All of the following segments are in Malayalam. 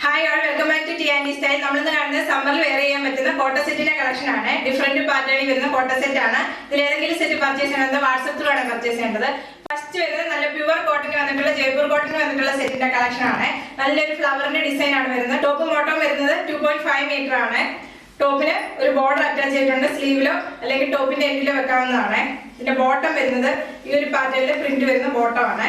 Hi all, welcome back to T&D Style. നമ്മൾ ഇന്ന് കാണുന്നത് സമ്മറിൽ വെയർ ചെയ്യാൻ പറ്റുന്ന കോട്ടൺ സെറ്റിന്റെ കളക്ഷൻ ആണ്. ഡിഫറെന്റ് പാറ്റേണിൽ വരുന്ന കോട്ടൺ സെറ്റ് ആണ്. ഇതിൽ ഏതെങ്കിലും സെറ്റ് പർച്ചേസ് ചെയ്യണമെങ്കിൽ വാട്സ്ആപ്പ് ത്രൂ ആണ് പർച്ചേസ് ചെയ്യേണ്ടത്. ഫസ്റ്റ് വരുന്നത് നല്ല പ്യുവർ കോട്ടൺ വന്നിട്ടുള്ള ജയ്പൂർ കോട്ടൺ വന്നിട്ടുള്ള സെറ്റിന്റെ കളക്ഷൻ ആണ്. നല്ലൊരു ഫ്ലവറിന്റെ ഡിസൈൻ ആണ് വരുന്നത്. ടോപ്പും ബോട്ടവും വരുന്നത് 2.5 മീറ്റർ ആണ്. ടോപ്പിന് ഒരു ബോർഡർ അറ്റാച്ച് ചെയ്തിട്ടുണ്ട്. സ്ലീവിലോ അല്ലെങ്കിൽ ടോപ്പിന്റെ എൻഡിലോ വെക്കാവുന്നതാണ്. ഇതിന്റെ ബോട്ടം വരുന്നത് ഈ ഒരു പാറ്റേണിൽ പ്രിന്റ് വരുന്ന ബോട്ടം ആണ്.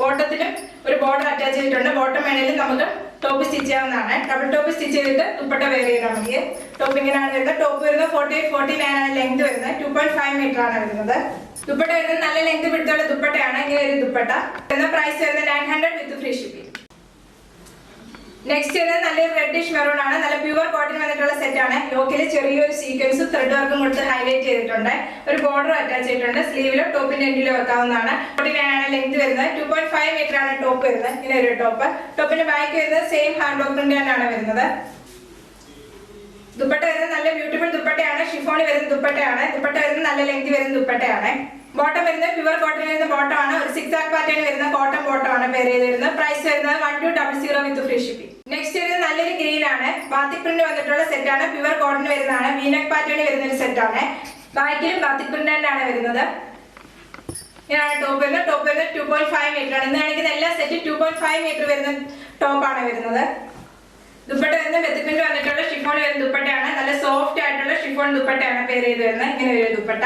ബോട്ടത്തിലും ഒരു ബോർഡർ അറ്റാച്ച് ചെയ്തിട്ടുണ്ട്. ബോട്ടം വേണമെങ്കിൽ നമുക്ക് ടോപ്പ് സ്റ്റിച്ച് ചെയ്യാവുന്നതാണ്. ഡബിൾ ടോപ്പ് സ്റ്റിച്ച് ചെയ്തിട്ട് ദുപ്പട്ട വെയർ ചെയ്താൽ മതി. ടോപ്പ് ഇങ്ങനെയാണ് വരുന്നത്. ടോപ്പ് വരുന്നത് 48-49 ആണ് ലെങ്ത് വരുന്നത്. 2.5 മീറ്റർ ആണ് വരുന്നത്. ദുപ്പട്ട വരുന്നത് നല്ല ലെങ്ത് പിടുത്തുള്ള ദുപ്പട്ടയാണ്. ഇങ്ങനെ ഒരു ദുപ്പട്ട പ്രൈസ് വരുന്നത് 900 വിത്ത് ഫ്രീ ഷിപ്പിംഗ്. നെക്സ്റ്റ് വരുന്നത് നല്ലൊരു റെഡിഷ് മെറൂൺ ആണ്. നല്ല പ്യുവർ കോട്ടൺ വന്നിട്ടുള്ള സെറ്റ് ആണ്. യോക്കിൽ ചെറിയൊരു സീക്വൻസും ത്രെഡ് വർക്കും കൊടുത്ത് ഹൈലൈറ്റ് ചെയ്തിട്ടുണ്ട്. ഒരു ബോർഡർ അറ്റാച്ച് ചെയ്തിട്ടുണ്ട്. സ്ലീവിലോ ടോപ്പിന്റെ എൻഡിലോ വെക്കാവുന്നതാണ്. 49 ആണ് ലെങ്ത് വരുന്നത്. 2.5 മീറ്റർ ആണ് ടോപ്പ് വരുന്നത്. ഇങ്ങനെ ഒരു ടോപ്പ്. ടോപ്പിന്റെ ബാക്ക് വരുന്നത് സെയിം ഹാൻഡ് ബ്ലോക്ക് പ്രിന്റ് തന്നെയാണ് വരുന്നത്. ദുപ്പട്ട വരുന്നത് നല്ല ബ്യൂട്ടിഫുൾ ദുപ്പട്ടയാണ്. ഷിഫോണിൽ വരുന്ന ദുപ്പട്ടയാണ്. ദുപ്പട്ട വരുന്നത് നല്ല ലെങ്ത് വരുന്ന ദുപ്പട്ടയാണ്. ബോട്ടം വരുന്നത് പ്യുവർ കോട്ടൺ വരുന്ന ബോട്ടം ആണ്. ഒരു 6 ആക്ക് പാറ്റേൺ വരുന്ന കോട്ടൺ ബോട്ടം ആണ് പേര് ചെയ്ത് വരുന്നത്. പ്രൈസ് വരുന്നത് 1200 വിത്ത് ഫ്രീ ഷിപ്പിംഗ്. നെക്സ്റ്റ് വരുന്നത് നല്ലൊരു ഗ്രീൻ ആണ്. ബാത്തിക് പ്രിന്റ് വന്നിട്ടുള്ള സെറ്റ് ആണ്. പ്യുവർ കോട്ടൺ വരുന്നതാണ്. വീനക് പാറ്റേൺ വരുന്ന ഒരു സെറ്റ് ആണ്. ബാക്കിലും ബാത്തിക് പ്രിന്റ് തന്നെയാണ് വരുന്നത്. ഇതാണ് ടോപ്പ് വരുന്നത്. ടോപ്പ് വരുന്നത് 2.5 മീറ്റർ ആണ്. ഇന്ന് കാണിക്കുന്ന എല്ലാ സെറ്റും 2.5 മീറ്റർ വരുന്ന ടോപ്പാണ് വരുന്നത്. ദുപ്പട്ട വരുന്ന ബെത്തിപ്പിന്റ് വന്നിട്ടുള്ള ഷിഫോൺ വരുന്ന ദുപ്പട്ടയാണ്. നല്ല സോഫ്റ്റ് ആയിട്ടുള്ള ഷിഫോൺ ദുപ്പട്ടയാണ് പേര് ചെയ്ത് വരുന്നത്. ഇങ്ങനെ ഒരു ദുപ്പട്ട.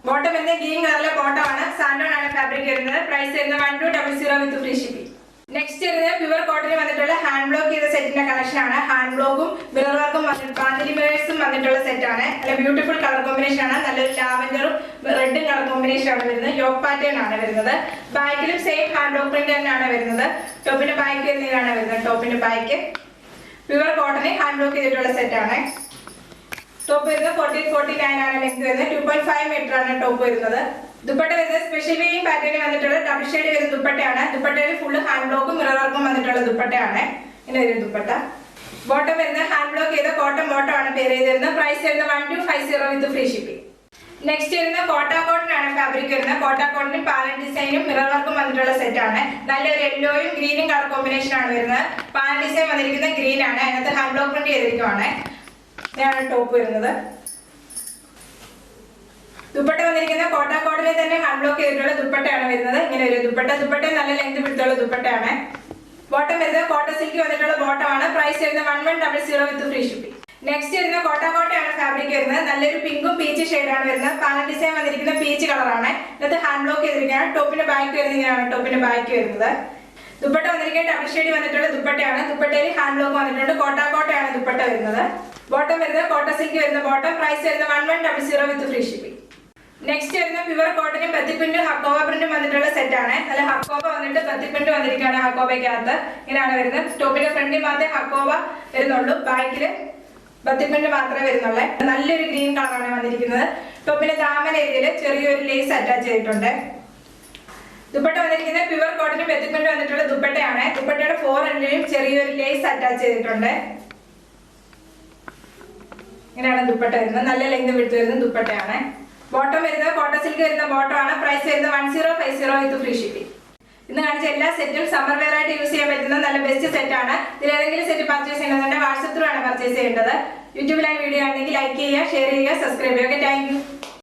ബോട്ടം വരുന്നത് ഗ്രീൻ കളറിലെ ബോട്ടം ആണ്. സാൻഡോൺ ആണ് ഫാബ്രിക് വരുന്നത്. പ്രൈസ് വരുന്നത് 1200 വിത്ത് ഫ്രീ ഷിപ്പിംഗ്. നെക്സ്റ്റ് വരുന്നത് പ്യുവർ കോട്ടണിൽ വന്നിട്ടുള്ള ഹാൻഡ് ബ്ലോക്ക് ചെയ്ത സെറ്റിന്റെ കളക്ഷൻ ആണ്. ഹാൻഡ് ബ്ലോക്കും മിറർ വർക്കും പാന്തലി മിറേഴ്സും വന്നിട്ടുള്ള സെറ്റ് ആണ്. നല്ല ബ്യൂട്ടിഫുൾ കളർ കോമ്പിനേഷൻ ആണ്. നല്ലൊരു ലാവൻഡറും റെഡും കളർ കോമ്പിനേഷൻ ആണ് വരുന്നത്. യോക്ക് പാറ്റേൺ ആണ് വരുന്നത്. ബാക്കിലും സെയിം ഹാൻഡ് ബ്ലോക്ക് പ്രിന്റ് തന്നെയാണ് വരുന്നത്. ടോപ്പിന്റെ ബാക്ക് വരുന്നതാണ് വരുന്നത്. ടോപ്പിന്റെ ബാക്ക് പ്യുവർ കോട്ടണിൽ ഹാൻഡ് ബ്ലോക്ക് ചെയ്തിട്ടുള്ള സെറ്റ് ആണ്. ടോപ്പ് വരുന്നത് 48-49 ആണ് ലെങ്ത് വരുന്നത്. 2.5 മീറ്റർ ആണ് ടോപ്പ് വരുന്നത്. ദുപ്പട്ട വരുന്നത് സ്പെഷ്യൽ വീവിംഗ് പാറ്റേണിൽ വന്നിട്ടുള്ള ഡബിൾ ഷെയ്ഡ് വരുന്ന ദുപ്പട്ടയാണ്. ദുപ്പട്ടയിൽ ഫുള്ള് ഹാൻഡ് ബ്ലോക്കും മിറർ വർക്കും വന്നിട്ടുള്ള ദുപ്പട്ടയാണ്. ഇങ്ങനെ ഒരു ദുപ്പട്ട. ബോട്ടം വരുന്നത് ഹാൻഡ് ബ്ലോക്ക് ചെയ്ത കോട്ടൺ ബോട്ടം ആണ് പേര് ചെയ്ത് വരുന്നത്. പ്രൈസ് വരുന്നത് 1250 വിത്ത് ഫ്രീ ഷിപ്പിംഗ്. നെക്സ്റ്റ് വരുന്നത് കോട്ടാ കോട്ടൺ ആണ് ഫാബ്രിക് വരുന്നത്. കോട്ടാ കോട്ടണിൽ പാനൽ ഡിസൈനും മിറർ വർക്കും വന്നിട്ടുള്ള സെറ്റ് ആണ്. നല്ലൊരു യെല്ലോയും ഗ്രീനും കളർ കോമ്പിനേഷൻ ആണ് വരുന്നത്. പാനൽ ഡിസൈൻ വന്നിരിക്കുന്നത് ഗ്രീൻ ആണ്. അതിനകത്ത് ഹാൻഡ് ബ്ലോക്ക് പ്രിന്റ് ചെയ്തിരിക്കുവാണ്. ഇതാണ് ടോപ്പ് വരുന്നത്. ദുപ്പട്ട വന്നിരിക്കുന്ന കോട്ടാ കോട്ടണിൽ തന്നെ ഹാൻഡ് ബ്ലോക്ക് ചെയ്തിട്ടുള്ള ദുപ്പട്ടയാണ് വരുന്നത്. ഇങ്ങനെ ഒരു ദുപ്പട്ട. ദുപ്പട്ട നല്ല ലെങ്ത് പിടുത്തുള്ള ദുപ്പട്ടയാണ്. ബോട്ടം വരുന്നത് കോട്ടൺ സിൽക്ക് വന്നിട്ടുള്ള ബോട്ടം ആണ്. പ്രൈസ് വരുന്നത് 1100 വിത്ത് ഫ്രീ ഷിപ്പിംഗ്. നെക്സ്റ്റ് വരുന്ന കോട്ടാ കോട്ടയാണ് ഫാബ്രിക് വരുന്നത്. നല്ലൊരു പിങ്കും പീച്ച് ഷെയ്ഡാണ് വരുന്നത്. പാനൽ ഡിസൈൻ വന്നിരിക്കുന്ന പീച്ച് കളറാണ്. ഇതിനകത്ത് ഹാൻഡ് ബ്ലോക്ക് ചെയ്തിരിക്കുകയാണ്. ടോപ്പിന്റെ ബാക്ക് വരുന്നതാണ് ടോപ്പിന്റെ ബാക്ക് വരുന്നത്. ദുപ്പട്ട വന്നിരിക്കുന്ന ഡബിൾ ഷെയ്ഡ് വന്നിട്ടുള്ള ദുപ്പട്ടയാണ്. ദുപ്പട്ടയിൽ ഹാൻഡ് ബ്ലോക്ക് വന്നിട്ടുണ്ട്. കോട്ടാ കോട്ടയാണ് ദുപ്പട്ട വരുന്നത്. ബോട്ടം വരുന്നത് കോട്ടൺ സിൽക്ക് വരുന്ന ബോട്ടം. പ്രൈസ് വരുന്നത് 1100 വിത്ത് ഫ്രീ ഷിപ്പിംഗ്. നെക്സ്റ്റ് വരുന്ന പ്യുവർ കോട്ടനും ബത്തിപ്പിന്റും ഹക്കോബ പ്രിന്റും വന്നിട്ടുള്ള സെറ്റ് ആണ്. നല്ല ഹക്കോബ വന്നിട്ട് ബത്തിപ്പിന്റ് വന്നിരിക്കുകയാണ്. ഹക്കോബയ്ക്കകത്ത് ഇങ്ങനെയാണ് വരുന്നത്. ടോപ്പിന്റെ ഫ്രണ്ടിൽ മാത്രമേ ഹക്കോബ വരുന്നുള്ളൂ. ബാക്കില് ബത്തിപ്പിന്റ് മാത്രമേ വരുന്നുള്ളൂ. നല്ലൊരു ഗ്രീൻ കളറാണ് വന്നിരിക്കുന്നത്. ടോപ്പിന്റെ ദാമൻ ഏരിയയിൽ ചെറിയൊരു ലേസ് അറ്റാച്ച് ചെയ്തിട്ടുണ്ട്. ദുപ്പട്ട വന്നിരിക്കുന്നത് പ്യുവർ കോട്ടനും ബത്തിപ്പിന്റ് വന്നിട്ടുള്ള ദുപ്പട്ടയാണ്. ദുപ്പട്ടയുടെ 4 എൻഡിലും ചെറിയൊരു ലേസ് അറ്റാച്ച് ചെയ്തിട്ടുണ്ട്. ഇങ്ങനെയാണ് ദുപ്പട്ട വരുന്നത്. നല്ല ലെങ്ത് വിടുത്ത് വരുന്ന ദുപ്പട്ടയാണ്. ബോട്ടം വരുന്നത് കോട്ടൺ സിൽക്ക് വരുന്ന ബോട്ടം ആണ്. പ്രൈസ് വരുന്നത് 1050 വിത്ത് ഫ്രീ ഷിപ്പിംഗ്. ഇന്ന് കാണിച്ച എല്ലാ സെറ്റും സമ്മർ വെയർ ആയിട്ട് യൂസ് ചെയ്യാൻ പറ്റുന്ന നല്ല ബെസ്റ്റ് സെറ്റ് ആണ്. ഇതിൽ ഏതെങ്കിലും സെറ്റ് പർച്ചേസ് ചെയ്യണമെന്നുണ്ടെങ്കിൽ വാട്സ്ആപ്പ് ത്രൂ ആണ് പർച്ചേസ് ചെയ്യേണ്ടത്. യൂട്യൂബിലായി വീഡിയോ ആണെങ്കിൽ ലൈക്ക് ചെയ്യുക, ഷെയർ ചെയ്യുക, സബ്സ്ക്രൈബ് ചെയ്യുക. Thank you.